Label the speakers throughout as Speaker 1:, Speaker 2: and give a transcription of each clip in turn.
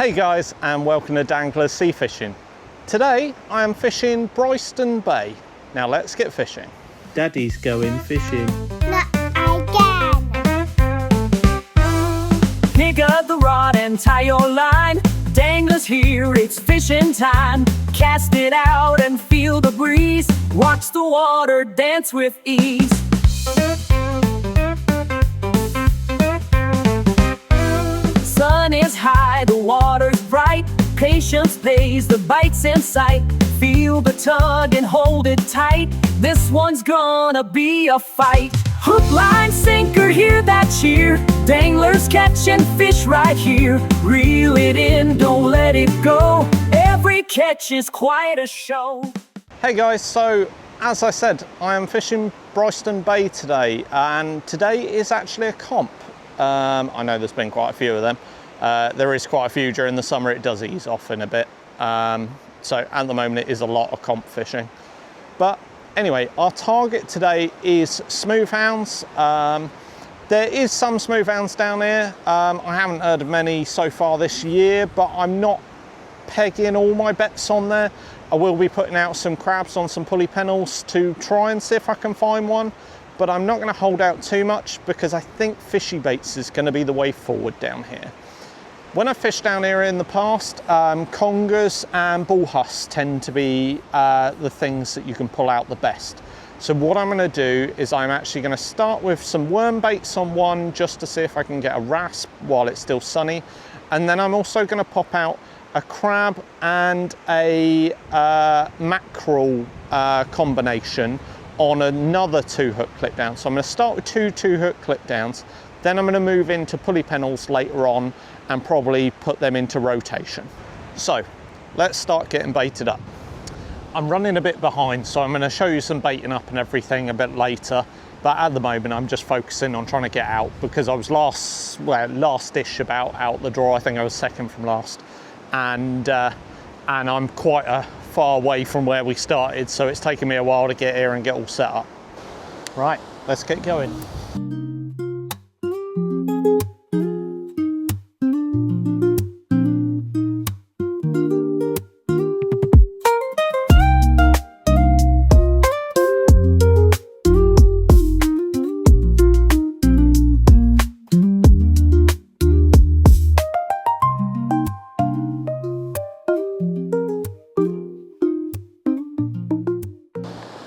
Speaker 1: Hey guys, and welcome to Dan-gler Sea Fishing. Today I am fishing Brighstone Bay. Now let's get fishing.
Speaker 2: Daddy's going fishing.
Speaker 3: Not again.
Speaker 4: Pick up the rod and tie your line. Danglers here, it's fishing time. Cast it out and feel the breeze. Watch the water dance with ease. Sun is high, the water's bright. Patience pays, the bite's in sight. Feel the tug and hold it tight. This one's gonna be a fight. Hook, line, sinker, hear that cheer. Danglers catching fish right here. Reel it in, don't let it go. Every catch is quite a show.
Speaker 1: Hey guys, so as I said, I am fishing Brighstone Bay today, and today is actually a comp. I know there's been quite a few of them. There is quite a few during the summer. It does ease off in a bit. So at the moment it is a lot of comp fishing. But anyway, our target today is smooth hounds. There is some smooth hounds down here. I haven't heard of many so far this year, but I'm not pegging all my bets on there. I will be putting out some crabs on some pulley pennels to try and see if I can find one. But I'm not going to hold out too much because I think fishy baits is going to be the way forward down here. When I've fished down here in the past, congers and bullhuss tend to be the things that you can pull out the best. So what I'm going to do is I'm actually going to start with some worm baits on one just to see if I can get a rasp while it's still sunny. And then I'm also going to pop out a crab and a mackerel combination on another 2-hook clip down. So I'm going to start with two 2-hook clip downs, then I'm going to move into pulley pennels later on and probably put them into rotation. So let's start getting baited up. I'm running a bit behind, so I'm going to show you some baiting up and everything a bit later, but at the moment I'm just focusing on trying to get out because I was last-ish about out the draw. I think I was second from last, and I'm quite a far away from where we started, so it's taken me a while to get here and get all set up. Right, let's get going.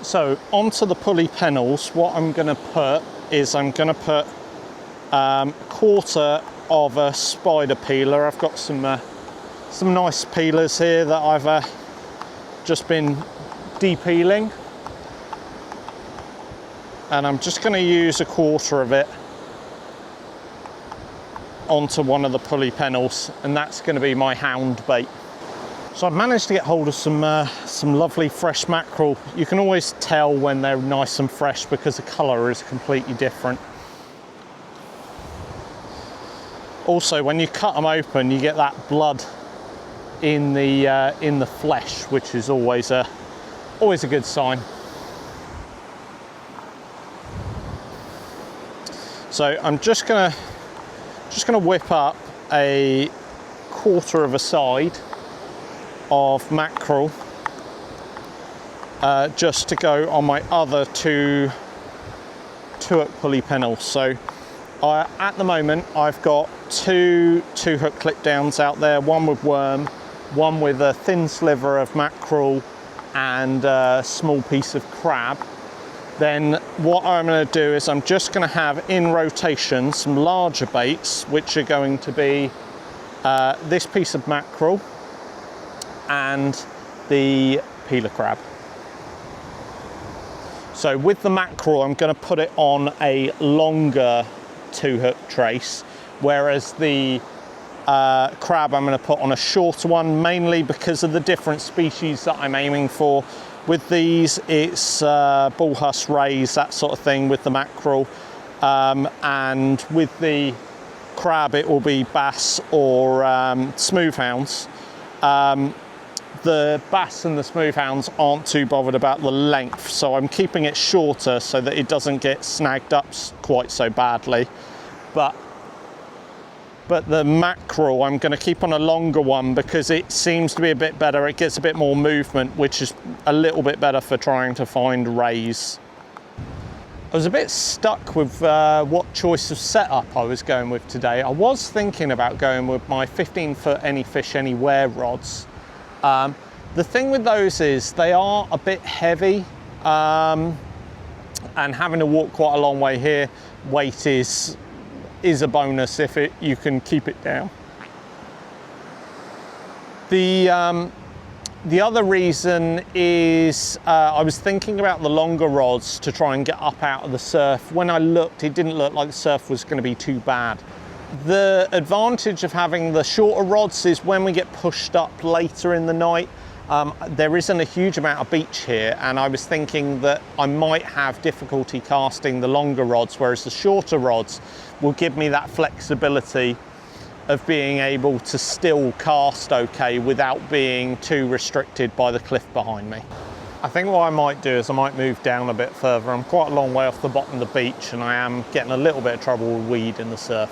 Speaker 1: So onto the pulley pennels, what I'm going to put is I'm going to put a quarter of a spider peeler. I've got some nice peelers here that I've just been de-peeling, and I'm just going to use a quarter of it onto one of the pulley pennels, and that's going to be my hound bait. So I've managed to get hold of some lovely fresh mackerel. You can always tell when they're nice and fresh because the colour is completely different. Also, when you cut them open, you get that blood in the flesh, which is always a good sign. So I'm just gonna whip up a quarter of a side of mackerel just to go on my other two 2-hook pulley pennels. So at the moment I've got two 2-hook clip downs out there, one with worm, one with a thin sliver of mackerel and a small piece of crab. Then what I'm going to do is I'm just going to have in rotation some larger baits, which are going to be this piece of mackerel and the peeler crab. So with the mackerel, I'm going to put it on a longer 2-hook trace, whereas the crab I'm going to put on a shorter one, mainly because of the different species that I'm aiming for. With these, it's bullhuss, rays, that sort of thing with the mackerel, and with the crab it will be bass or smooth hounds. The bass and the smooth hounds aren't too bothered about the length, so I'm keeping it shorter so that it doesn't get snagged up quite so badly. But But the mackerel, I'm going to keep on a longer one because it seems to be a bit better. It gets a bit more movement, which is a little bit better for trying to find rays. I was a bit stuck with what choice of setup I was going with today. I was thinking about going with my 15-foot Any Fish Anywhere rods. The thing with those is they are a bit heavy, and having to walk quite a long way here, weight is a bonus if you can keep it down. The other reason is I was thinking about the longer rods to try and get up out of the surf. When I looked, it didn't look like the surf was going to be too bad. The advantage of having the shorter rods is when we get pushed up later in the night, there isn't a huge amount of beach here, and I was thinking that I might have difficulty casting the longer rods, whereas the shorter rods will give me that flexibility of being able to still cast okay without being too restricted by the cliff behind me. I think what I might do is I might move down a bit further. I'm quite a long way off the bottom of the beach and I am getting a little bit of trouble with weed in the surf.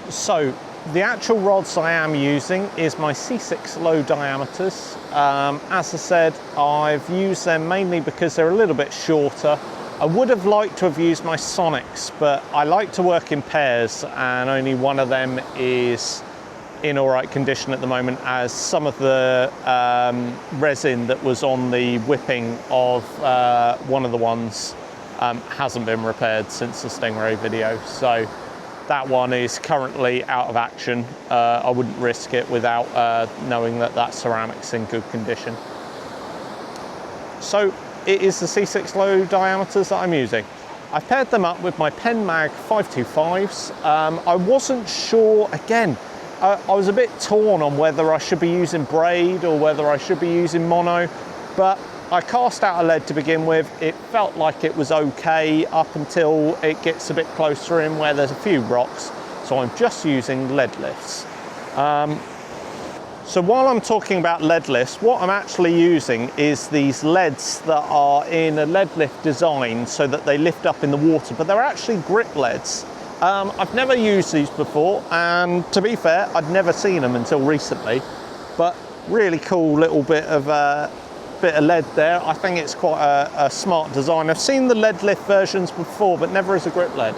Speaker 1: So the actual rods I am using is my C6 low diameters. As I said, I've used them mainly because they're a little bit shorter. I would have liked to have used my Sonics, but I like to work in pairs and only one of them is in all right condition at the moment, as some of the resin that was on the whipping of one of the ones hasn't been repaired since the Stingray video. So that one is currently out of action. I wouldn't risk it without knowing that that ceramic's in good condition. So it is the C6 low diameters that I'm using. I've paired them up with my Pen Mag 525s. I wasn't sure, again, I was a bit torn on whether I should be using braid or whether I should be using mono, but I cast out a lead to begin with. It felt like it was okay up until it gets a bit closer in where there's a few rocks, so I'm just using lead lifts. So while I'm talking about lead lifts, what I'm actually using is these leads that are in a lead lift design so that they lift up in the water, but they're actually grip leads. I've never used these before, and to be fair, I'd never seen them until recently, but really cool little bit of lead there. I think it's quite a smart design. I've seen the lead lift versions before, but never as a grip lead.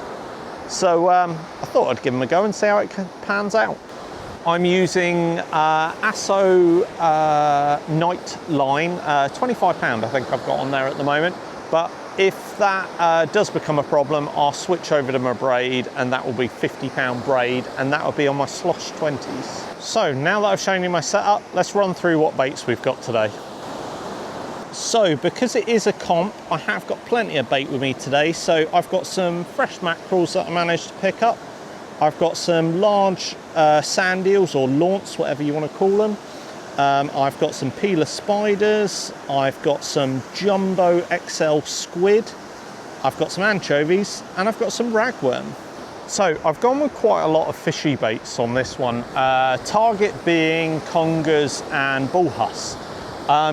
Speaker 1: So I thought I'd give them a go and see how it pans out. I'm using Asso Night Line, £25 I think I've got on there at the moment, but if that does become a problem, I'll switch over to my braid, and that will be £50 braid, and that will be on my Slosh 20s. So now that I've shown you my setup, let's run through what baits we've got today. So because it is a comp, I have got plenty of bait with me today. So I've got some fresh mackerels that I managed to pick up. I've got some large sand eels, or launce, whatever you want to call them. I've got some peeler spiders. I've got some jumbo XL squid. I've got some anchovies, and I've got some ragworm. So I've gone with quite a lot of fishy baits on this one. Target being congers and bullhuss.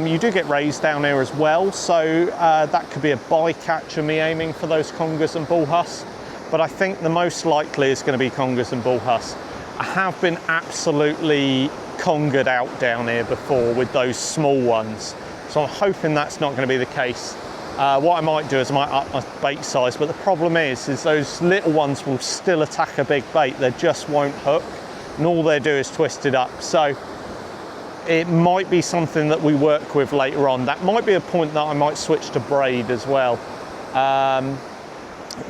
Speaker 1: You do get rays down here as well, so that could be a bycatch of me aiming for those congers and bullhuss. But I think the most likely is going to be congers and bullhuss. I have been absolutely congered out down here before with those small ones, so I'm hoping that's not going to be the case. What I might do is I might up my bait size, but the problem is those little ones will still attack a big bait. They just won't hook, and all they do is twist it up. So it might be something that we work with later on. That might be a point that I might switch to braid as well.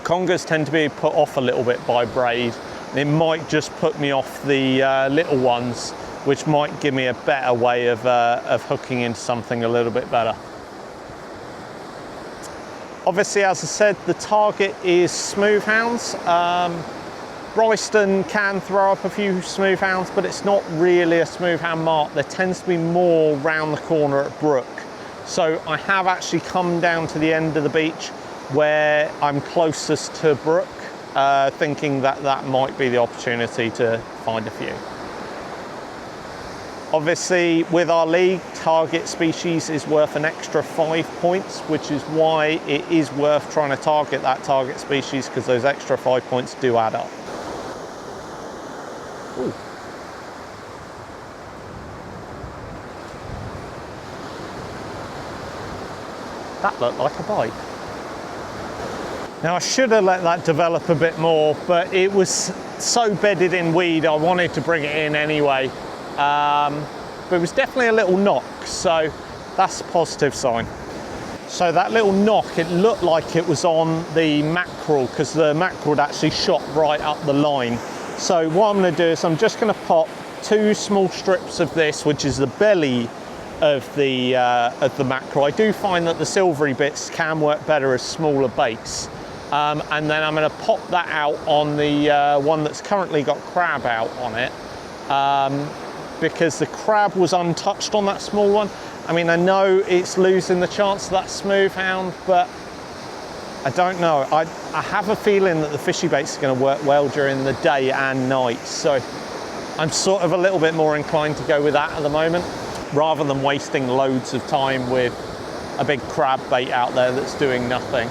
Speaker 1: Congers tend to be put off a little bit by braid. It might just put me off the little ones, which might give me a better way of hooking into something a little bit better. Obviously, as I said, the target is smooth hounds. Brighstone can throw up a few smooth hounds, but it's not really a smooth hound mark. There tends to be more round the corner at brook. So I have actually come down to the end of the beach where I'm closest to brook, thinking that that might be the opportunity to find a few. Obviously, with our league, target species is worth an extra 5 points, which is why it is worth trying to target that target species, because those extra 5 points do add up. Ooh. That looked like a bite. Now I should have let that develop a bit more, but it was so bedded in weed I wanted to bring it in anyway. But it was definitely a little knock, so that's a positive sign. So that little knock, it looked like it was on the mackerel, because the mackerel had actually shot right up the line. So what I'm going to do is I'm just going to pop 2 small strips of this, which is the belly of the mackerel. I do find that the silvery bits can work better as smaller baits. And then I'm going to pop that out on the one that's currently got crab out on it, because the crab was untouched on that small one. I mean, I know it's losing the chance of that smooth hound, but I don't know. I have a feeling that the fishy baits are going to work well during the day and night, so I'm sort of a little bit more inclined to go with that at the moment, rather than wasting loads of time with a big crab bait out there that's doing nothing.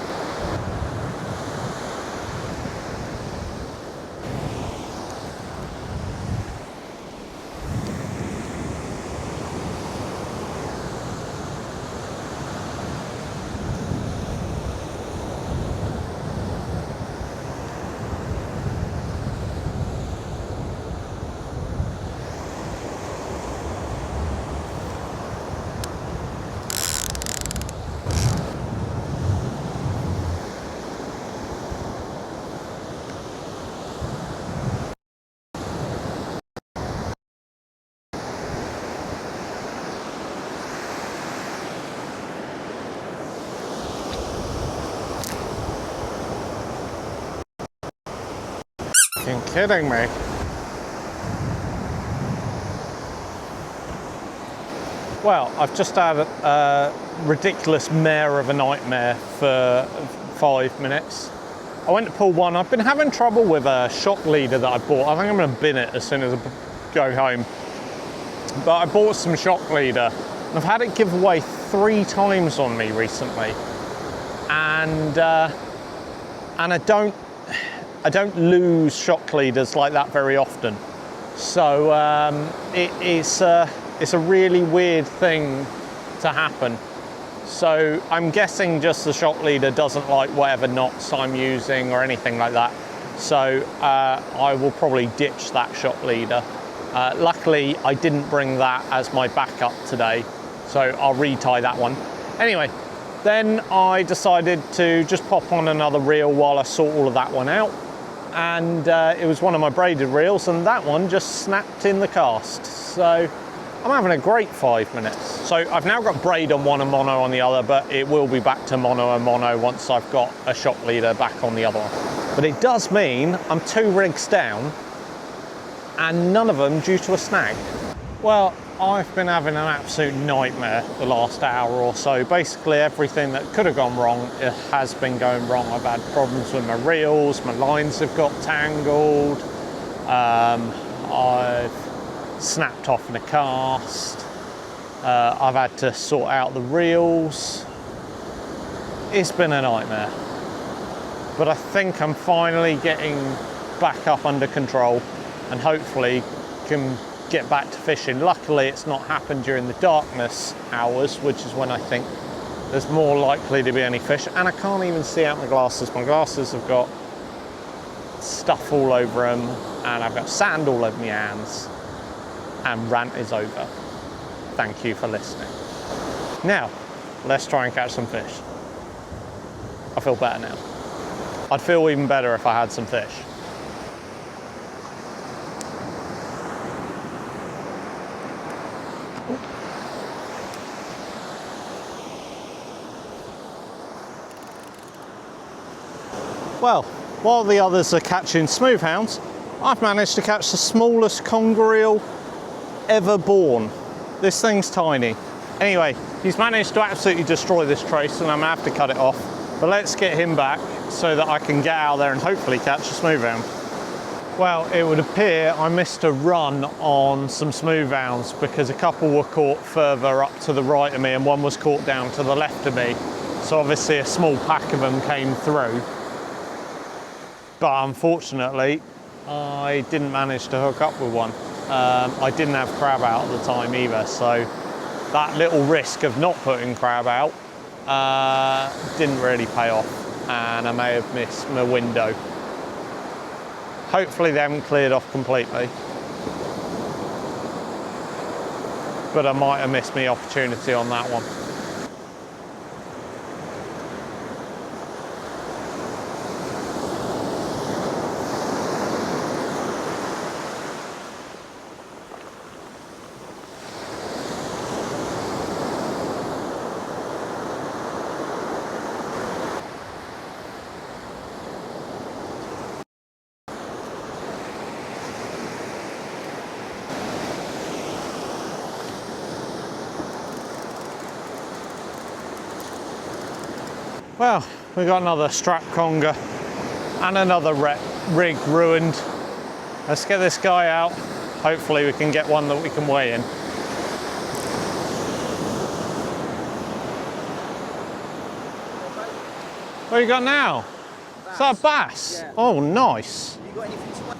Speaker 1: You're kidding me. Well, I've just had a ridiculous mare of a nightmare for 5 minutes. I went to pull one. I've been having trouble with a shock leader that I bought. I think I'm going to bin it as soon as I go home. But I bought some shock leader. And I've had it give away 3 times on me recently. And I don't lose shock leaders like that very often. So it's a really weird thing to happen. So I'm guessing just the shock leader doesn't like whatever knots I'm using or anything like that. So I will probably ditch that shock leader. Luckily, I didn't bring that as my backup today, so I'll retie that one. Anyway, then I decided to just pop on another reel while I sort all of that one out. And it was one of my braided reels, and that one just snapped in the cast. So I'm having a great 5 minutes. So I've now got braid on one and mono on the other, but it will be back to mono and mono once I've got a shock leader back on the other one. But it does mean I'm 2 rigs down, and none of them due to a snag. Well, I've been having an absolute nightmare the last hour or so. Basically everything that could have gone wrong, it has been going wrong. I've had problems with my reels, my lines have got tangled, I've snapped off in a cast, I've had to sort out the reels. It's been a nightmare. But I think I'm finally getting back up under control and hopefully can get back to fishing. Luckily it's not happened during the darkness hours, which is when I think there's more likely to be any fish. And I can't even see out my glasses. My glasses have got stuff all over them, and I've got sand all over my hands, and rant is over. Thank you for listening. Now let's try and catch some fish. I feel better now. I'd feel even better if I had some fish. Well, while the others are catching smooth hounds, I've managed to catch the smallest conger eel ever born. This thing's tiny. Anyway, he's managed to absolutely destroy this trace, and I'm gonna have to cut it off. But let's get him back so that I can get out there and hopefully catch a smooth hound. Well, it would appear I missed a run on some smooth hounds because a couple were caught further up to the right of me and one was caught down to the left of me. So obviously a small pack of them came through. But unfortunately, I didn't manage to hook up with one. I didn't have crab out at the time either, so that little risk of not putting crab out didn't really pay off, and I may have missed my window. Hopefully they haven't cleared off completely, but I might have missed my opportunity on that one. Well, we've got another strap conger and another rig ruined. Let's get this guy out. Hopefully we can get one that we can weigh in. What you got now? Is that a bass? Yeah. Oh, nice.
Speaker 5: Have you got anything to weigh?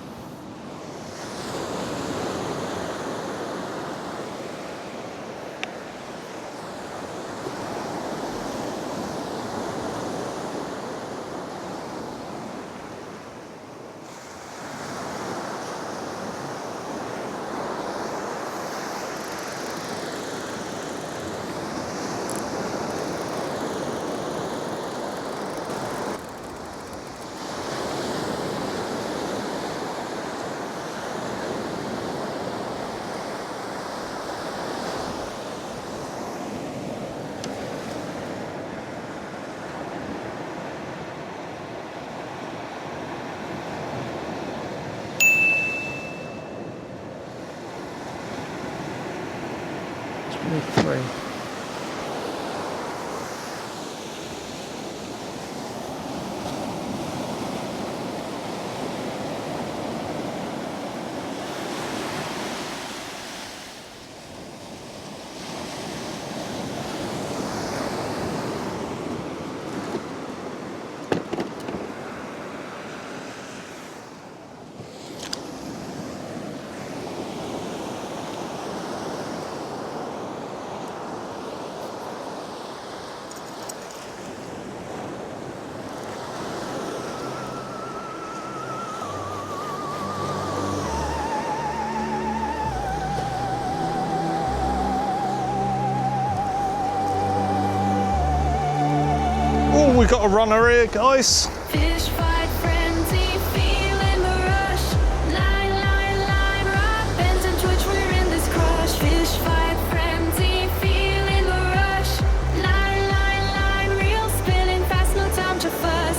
Speaker 1: Three. We've got a runner here, guys.
Speaker 6: Fish fight frenzy, feeling the rush. Line, line, line, rock, bend and twitch, we're in this crush. Fish fight frenzy, feeling the rush. Line, line, line, reel spinning fast, no time to fuss.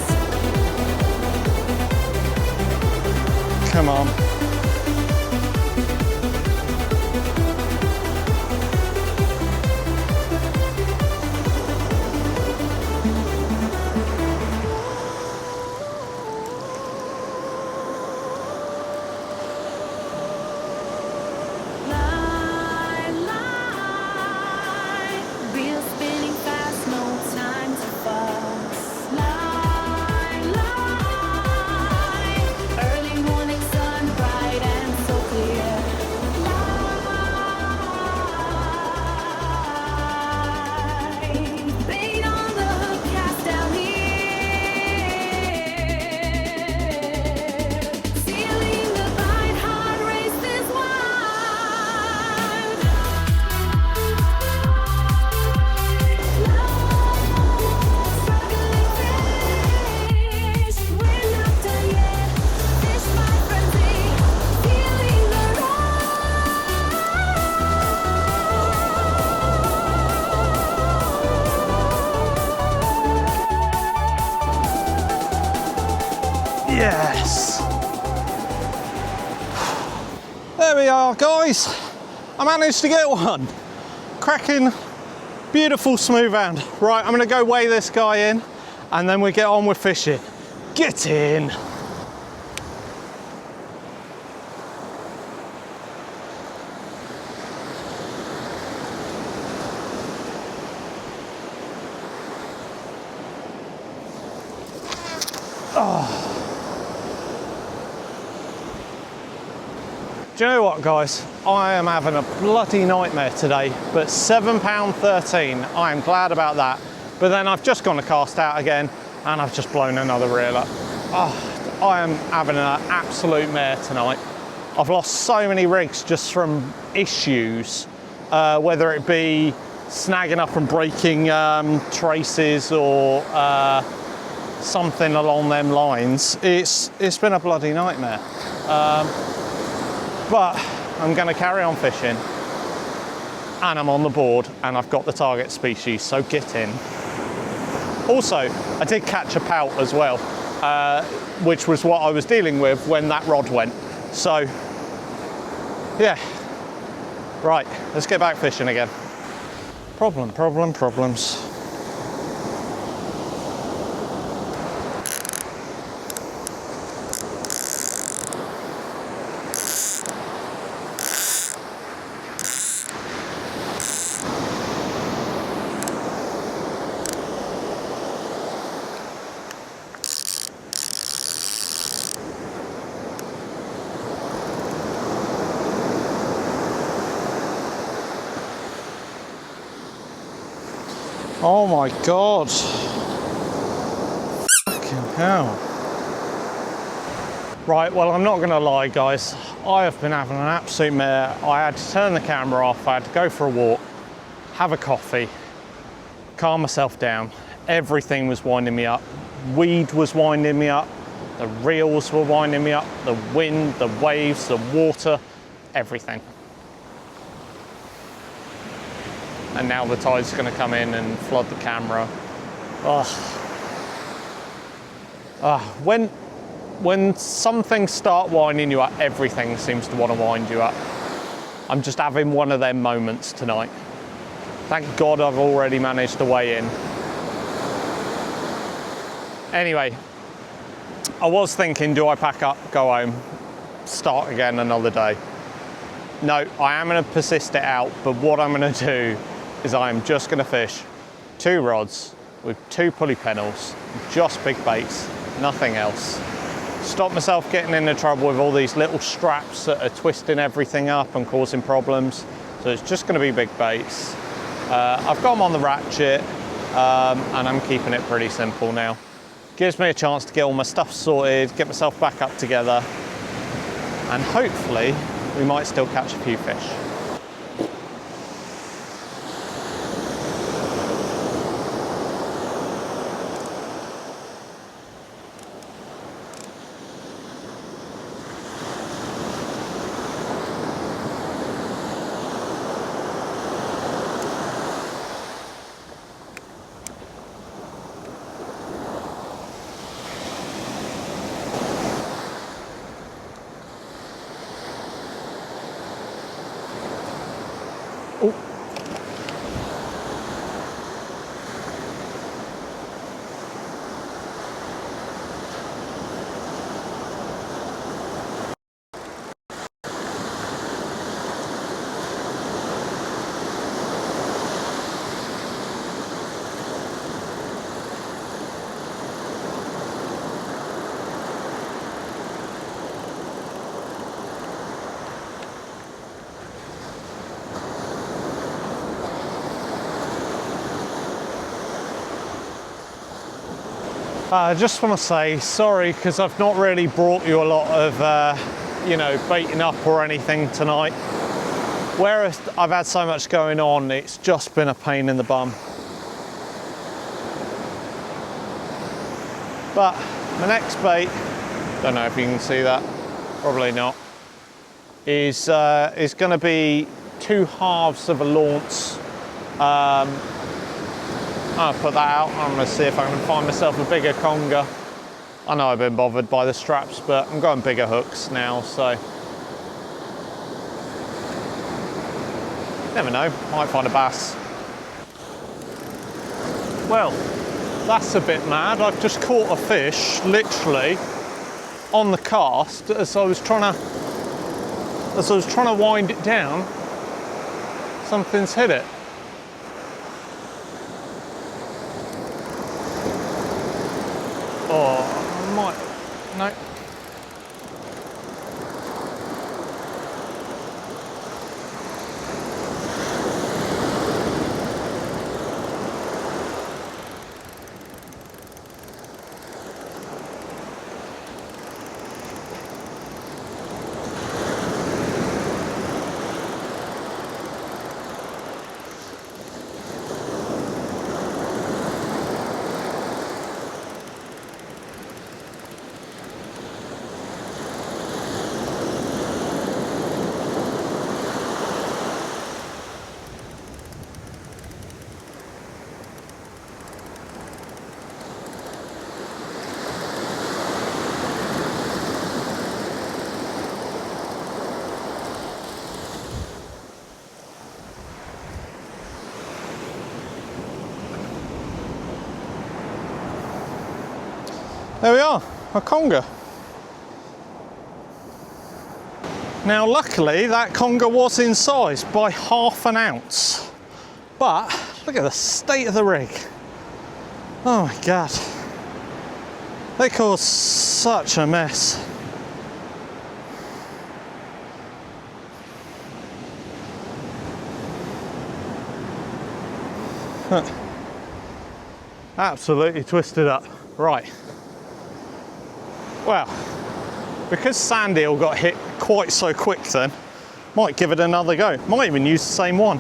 Speaker 1: Come on. Yes. There we are, guys. I managed to get one. Cracking, beautiful smooth hound. Right, I'm gonna go weigh this guy in and then we get on with fishing. Get in. Do you know what, guys? I am having a bloody nightmare today, but £7.13, I am glad about that. But then I've just gone to cast out again, and I've just blown another reel up. Oh, I am having an absolute mare tonight. I've lost so many rigs just from issues, whether it be snagging up and breaking traces or something along them lines. It's been a bloody nightmare. But I'm going to carry on fishing, and I'm on the board, and I've got the target species, so get in. Also, I did catch a pout as well, which was what I was dealing with when that rod went. So, yeah. Right, let's get back fishing again. Problems. Oh my God. Fucking hell. Right, well, I'm not gonna lie, guys. I have been having an absolute mare. I had to turn the camera off. I had to go for a walk, have a coffee, calm myself down. Everything was winding me up. Weed was winding me up. The reels were winding me up. The wind, the waves, the water, everything. And now the tide's going to come in and flood the camera. When some things start winding you up, everything seems to want to wind you up. I'm just having one of them moments tonight. Thank God I've already managed to weigh in. Anyway, I was thinking, do I pack up, go home, start again another day? No, I am going to persist it out, but what I'm going to do is I am just going to fish 2 rods with 2 pulley pennels, just big baits, nothing else. Stop myself getting into trouble with all these little straps that are twisting everything up and causing problems. So it's just going to be big baits. I've got them on the ratchet, and I'm keeping it pretty simple now. Gives me a chance to get all my stuff sorted, get myself back up together, and hopefully we might still catch a few fish. I just want to say sorry because I've not really brought you a lot of, baiting up or anything tonight. Whereas I've had so much going on, it's just been a pain in the bum. But my next bait, don't know if you can see that, probably not, is going to be 2 halves of a launce. I'll put that out. I'm going to see if I can find myself a bigger conger. I know I've been bothered by the straps, but I'm going bigger hooks now, so never know, might find a bass. Well, that's a bit mad. I've just caught a fish, literally, on the cast as I was trying to wind it down. Something's hit it. Oh, I might, no. There we are, a conger. Now luckily that conger was in size by ½ an ounce, but look at the state of the rig. Oh my God, they caused such a mess. Absolutely twisted up. Right. Well, because sand eel got hit quite so quick then, might give it another go. Might even use the same one.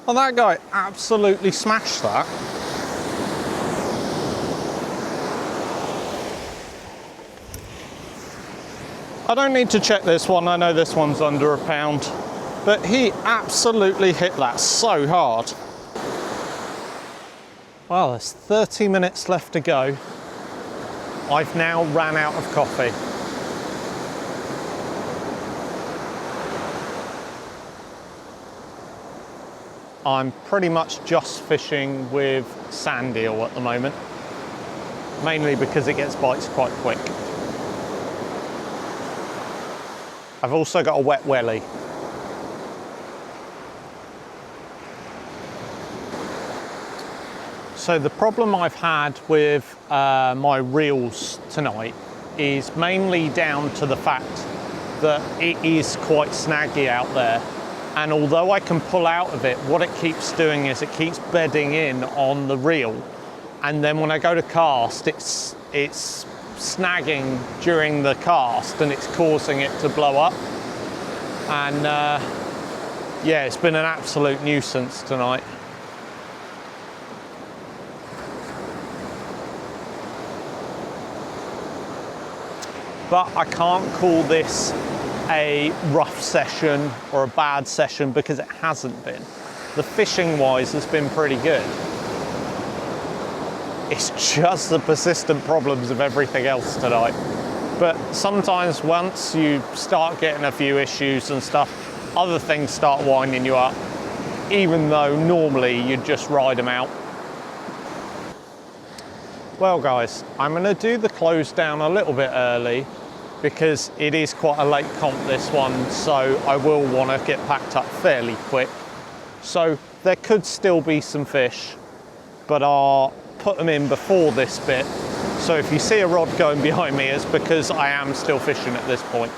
Speaker 1: Well, that guy absolutely smashed that. I don't need to check this one, I know this one's under £1, but he absolutely hit that so hard. Well, there's 30 minutes left to go. I've now ran out of coffee. I'm pretty much just fishing with sand eel at the moment, mainly because it gets bites quite quick. I've also got a wet welly. So the problem I've had with my reels tonight is mainly down to the fact that it is quite snaggy out there. And although I can pull out of it, what it keeps doing is it keeps bedding in on the reel. And then when I go to cast, it's snagging during the cast and it's causing it to blow up. And yeah, it's been an absolute nuisance tonight. But I can't call this a rough session or a bad session because it hasn't been. The fishing wise has been pretty good. It's just the persistent problems of everything else tonight. But sometimes once you start getting a few issues and stuff, other things start winding you up, even though normally you'd just ride them out. Well guys, I'm going to do the close down a little bit early because it is quite a late comp, this one, so I will want to get packed up fairly quick. So there could still be some fish, but I'll put them in before this bit. So if you see a rod going behind me, it's because I am still fishing at this point.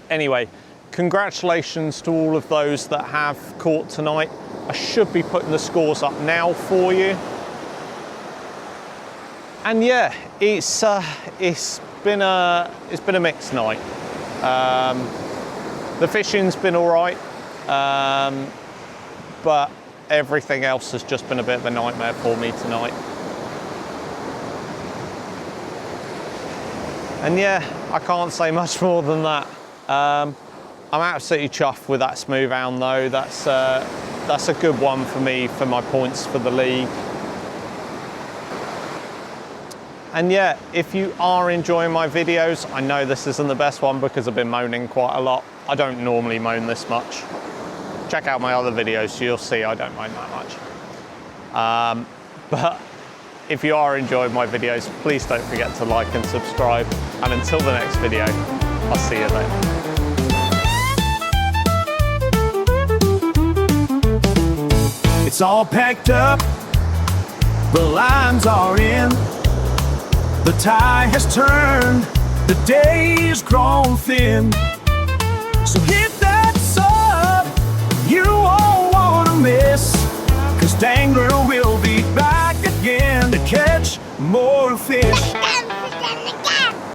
Speaker 1: Anyway, congratulations to all of those that have caught tonight. I should be putting the scores up now for you. And yeah, it's been a mixed night. The fishing's been all right, but everything else has just been a bit of a nightmare for me tonight. And yeah, I can't say much more than that. I'm absolutely chuffed with that smooth hound though. That's a good one for me for my points for the league. And yeah, if you are enjoying my videos, I know this isn't the best one because I've been moaning quite a lot. I don't normally moan this much. Check out my other videos, so you'll see I don't moan that much. But if you are enjoying my videos, please don't forget to like and subscribe. And until the next video, I'll see you then.
Speaker 5: It's all packed up, the lines are in. The tide has turned, the day has grown thin. So hit